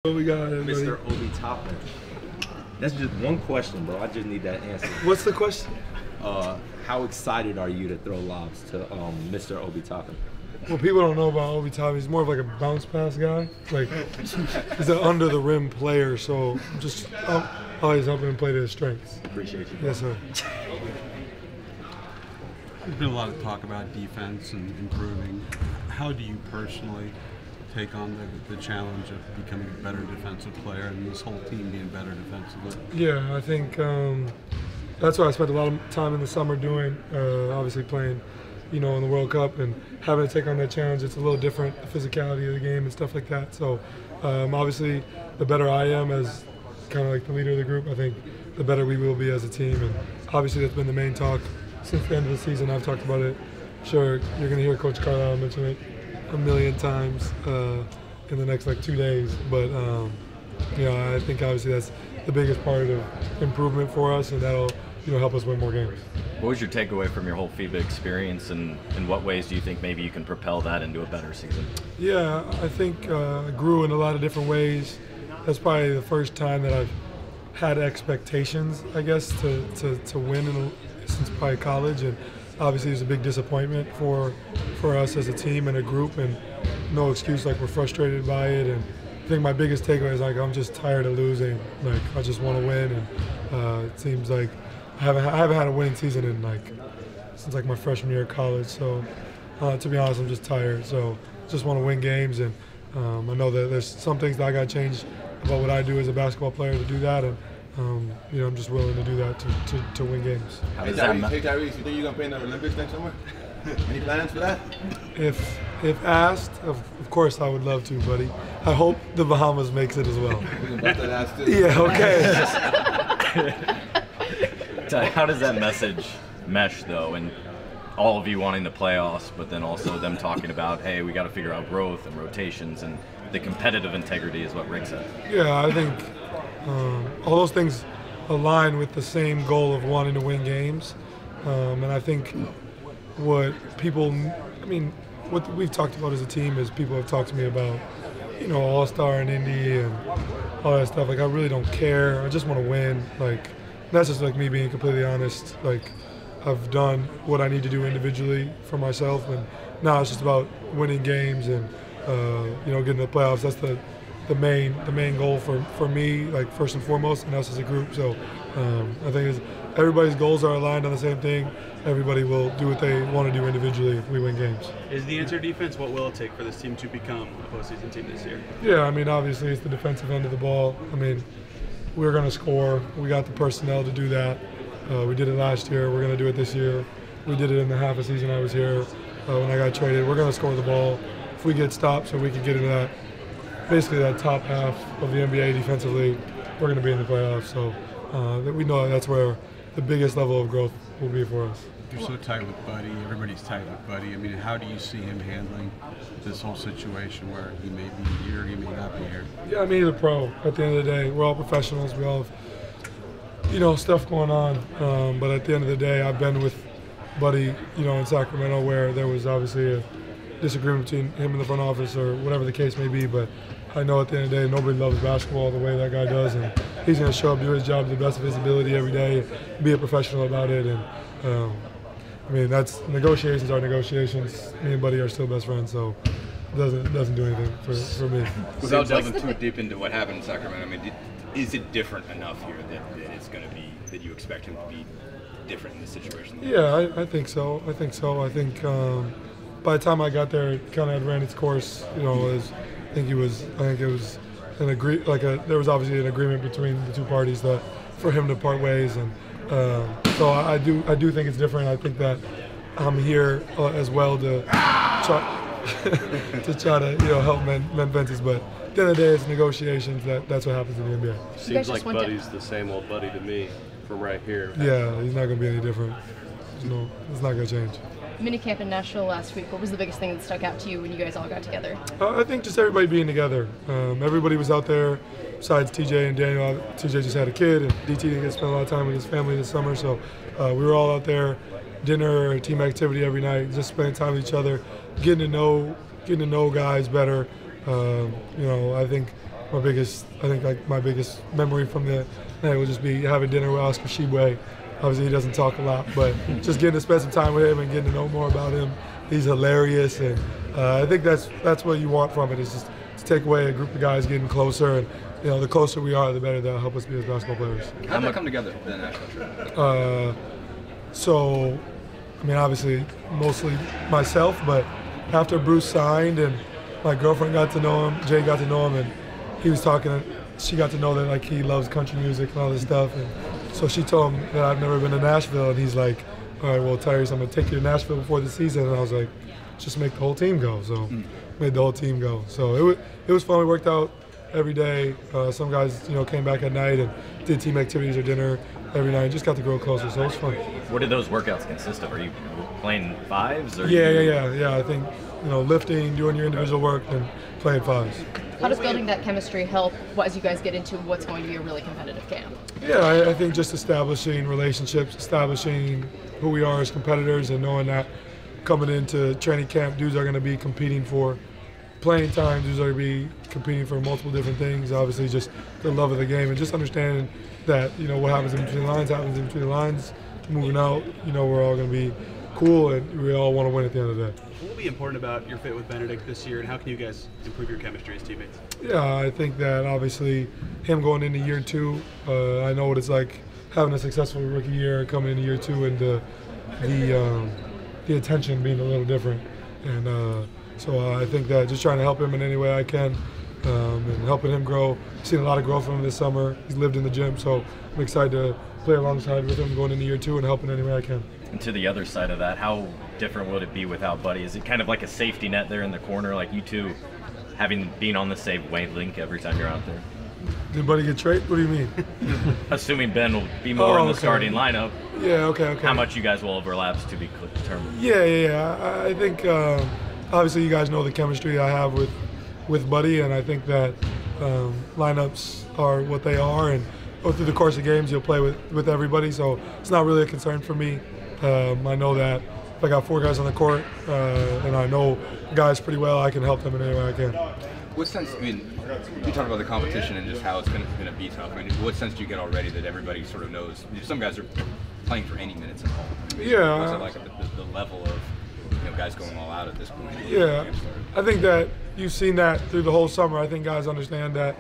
What we got, Mr. Obi Toppin. That's just one question, bro. I just need that answer. What's the question? How excited are you to throw lobs to Mr. Obi Toppin? Well, people don't know about Obi Toppin. He's more of like a bounce pass guy. Like, he's an under the rim player, so just always helping him play to his strengths. Appreciate you. Yes, sir. There's been a lot of talk about defense and improving. How do you personally take on the challenge of becoming a better defensive player and this whole team being better defensively? Yeah, I think that's what I spent a lot of time in the summer doing, obviously playing, in the World Cup and having to take on that challenge. It's a little different, the physicality of the game and stuff like that. So obviously the better I am as kind of like the leader of the group, I think the better we will be as a team. And obviously that's been the main talk since the end of the season. I've talked about it. Sure, you're going to hear Coach Carlisle mention it a million times in the next 2 days, but I think obviously that's the biggest part of improvement for us, and that'll help us win more games. What was your takeaway from your whole FIBA experience, and in what ways do you think maybe you can propel that into a better season? Yeah, I think I grew in a lot of different ways. That's probably the first time that I've had expectations, I guess, to win since probably college, and obviously it's a big disappointment for us as a team and a group, and no excuse, we're frustrated by it. And I think my biggest takeaway is I'm just tired of losing. I just want to win, and it seems like I haven't had a winning season in since my freshman year of college. So to be honest, I'm just tired. So just want to win games, and I know that there's some things that I got to change about what I do as a basketball player to do that, and I'm just willing to do that to win games. Hey Tyrese, you think you're gonna play in the Olympics next summer? Any plans for that? If asked, of course I would love to, buddy. I hope the Bahamas makes it as well. We can bust that ass too. Yeah, okay. How does that message mesh, though, and all of you wanting the playoffs, but then also them talking about, hey, we got to figure out growth and rotations, and the competitive integrity is what Rick said. Yeah, I think all those things align with the same goal of wanting to win games. And I think what we've talked about as a team is people have talked to me about, All-Star and Indy and all that stuff. I really don't care. I just want to win. That's just me being completely honest. I've done what I need to do individually for myself, and now it's just about winning games and getting to the playoffs. That's the main goal for me, first and foremost, and us as a group. So I think everybody's goals are aligned on the same thing. Everybody will do what they want to do individually if we win games. Is the answer defense? What will it take for this team to become a postseason team this year? Yeah, obviously it's the defensive end of the ball. We're going to score. We got the personnel to do that. We did it last year. We're going to do it this year. We did it in the half a season I was here when I got traded. We're going to score the ball. If we get stopped so we can get into basically that top half of the NBA defensively, we're going to be in the playoffs. So we know that's where the biggest level of growth will be for us. You're so tight with Buddy. Everybody's tight with Buddy. How do you see him handling this whole situation where he may be here, he may not be here? Yeah, he's a pro. At the end of the day, we're all professionals. We all have, stuff going on. But at the end of the day, I've been with Buddy, in Sacramento, where there was obviously a disagreement between him and the front office or whatever the case may be. But I know at the end of the day, nobody loves basketball the way that guy does, and he's going to show up, do his job to the best of his ability every day, be a professional about it. And that's negotiations are negotiations. Me and Buddy are still best friends, so it doesn't do anything for me. Without delving too deep into what happened in Sacramento, is it different enough here that it's going to be that you expect him to be different in this situation? Yeah, I think so. I think by the time I got there, it kind of had ran its course. I think it was there was obviously an agreement between the two parties that for him to part ways, and so I do think it's different. I think that I'm here as well to try to help mend fences, but at the end of the day, it's negotiations. That's what happens in the NBA. Seems like Buddy's the same old Buddy to me from right here. Yeah, he's not going to be any different. It's not going to change. Minicamp in Nashville last week, what was the biggest thing that stuck out to you when you guys all got together? I think just everybody being together. Everybody was out there besides TJ and Daniel. TJ just had a kid, and DT didn't get to spend a lot of time with his family this summer, so we were all out there, dinner, team activity every night, just spending time with each other, getting to know guys better. I think my biggest memory from the night will just be having dinner with Oscar Shibwe. Obviously, he doesn't talk a lot, but just getting to spend some time with him and getting to know more about him. He's hilarious, and I think that's what you want from it, is just to take away a group of guys getting closer, and the closer we are, the better that'll help us be as basketball players. How did that come together, the national trip? So, I mean, obviously, mostly myself, but after Bruce signed and my girlfriend got to know him, Jay got to know him, and he was talking, she got to know that like he loves country music and all this stuff, and so she told him that I've never been to Nashville, and he's like, all right, well, Tyrese, I'm gonna take you to Nashville before the season, and I was like, just make the whole team go. So made the whole team go. So it was fun. We worked out every day. Some guys, came back at night and did team activities or dinner every night. Just got to grow closer, so it was fun. What did those workouts consist of? Are you playing fives? Or Yeah. I think lifting, doing your individual work, and playing fives. How does building that chemistry help as you guys get into what's going to be a really competitive camp? Yeah, I think just establishing relationships, establishing who we are as competitors, and knowing that coming into training camp, dudes are going to be competing for playing time, dudes are going to be competing for multiple different things. Obviously, just the love of the game, and just understanding that what happens in between the lines happens in between the lines. Moving out, we're all going to be cool, and we all want to win at the end of the day. What will be important about your fit with Benedict this year, and how can you guys improve your chemistry as teammates? Yeah, I think that obviously him going into year 2, I know what it's like having a successful rookie year, coming into year 2, and the attention being a little different. And so I think that just trying to help him in any way I can, and helping him grow. I've seen a lot of growth from him this summer. He's lived in the gym, so I'm excited to play alongside with him going into year 2 and helping any way I can. And to the other side of that, how different would it be without Buddy? Is it kind of like a safety net there in the corner, like you two being on the same wavelength every time you're out there? Did Buddy get traded? What do you mean? Assuming Ben will be more in the okay. starting lineup. Yeah, okay. How much you guys will overlap to be determined? Yeah. I think obviously you guys know the chemistry I have with Buddy, and I think that lineups are what they are, and through the course of games you'll play with everybody, so it's not really a concern for me. I know that if I got 4 guys on the court and I know guys pretty well, I can help them in any way I can. What sense, you talk about the competition and just how it's going to be tough. What sense do you get already that everybody sort of knows? Some guys are playing for any minutes at all. Yeah. What's it like at the level of guys going all out at this point? Yeah. I think that you've seen that through the whole summer. I think guys understand that,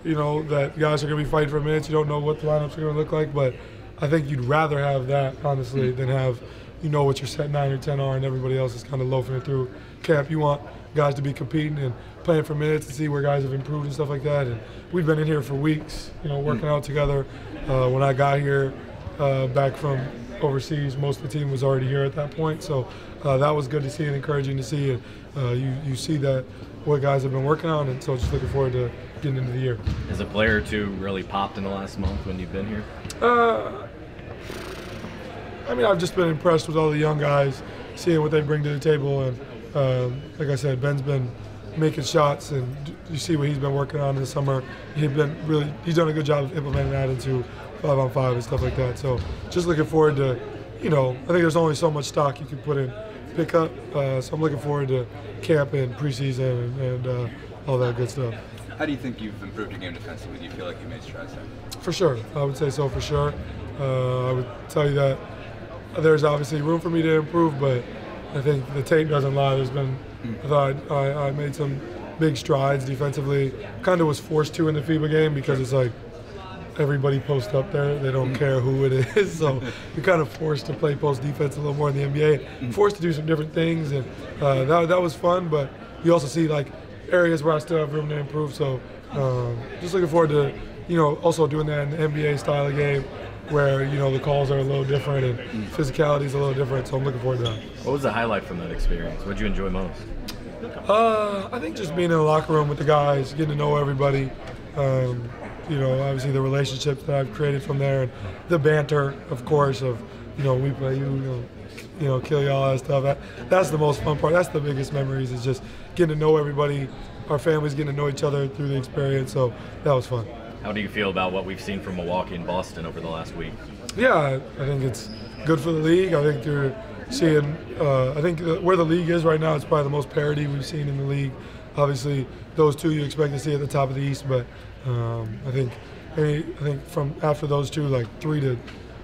that guys are going to be fighting for minutes. You don't know what the lineups are going to look like, but I think you'd rather have that, honestly, than have, what your set 9 or 10 are and everybody else is kind of loafing it through camp. You want guys to be competing and playing for minutes and see where guys have improved and stuff like that. And we've been in here for weeks, working out together. When I got here back from overseas, most of the team was already here at that point. So that was good to see and encouraging to see. And you see that what guys have been working on, and so just looking forward to getting into the year. Has a player or two really popped in the last month when you've been here? I've just been impressed with all the young guys, seeing what they bring to the table, and like I said, Ben's been making shots, and you see what he's been working on this summer. He's done a good job of implementing that into 5-on-5 and stuff like that. So just looking forward to, I think there's only so much stock you can put in pickup. So I'm looking forward to camp and preseason and all that good stuff. How do you think you've improved your game defensively? Do you feel like you made strides there? For sure, I would say so for sure. I would tell you that there's obviously room for me to improve, but I think the tape doesn't lie. I thought I made some big strides defensively. Kind of was forced to in the FIBA game because it's like everybody post up there. They don't care who it is, so you're kind of forced to play post defense a little more in the NBA. Forced to do some different things, and that was fun. But you also see like areas where I still have room to improve. So just looking forward to also doing that in the NBA style of game, where the calls are a little different and physicality is a little different. So I'm looking forward to that. What was the highlight from that experience? What did you enjoy most? I think just being in the locker room with the guys, getting to know everybody. Obviously the relationships that I've created from there, and the banter, of course, of we play you, kill y'all and stuff. That's the most fun part. That's the biggest memories, is just getting to know everybody. Our families getting to know each other through the experience. So that was fun. How do you feel about what we've seen from Milwaukee and Boston over the last week? Yeah, I think it's good for the league. I think you're seeing, where the league is right now, it's probably the most parity we've seen in the league obviously those two you expect to see at the top of the East, but I think from after those two, like 3 to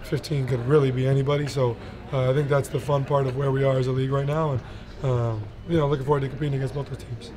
15 could really be anybody. So I think that's the fun part of where we are as a league right now, and looking forward to competing against both those teams.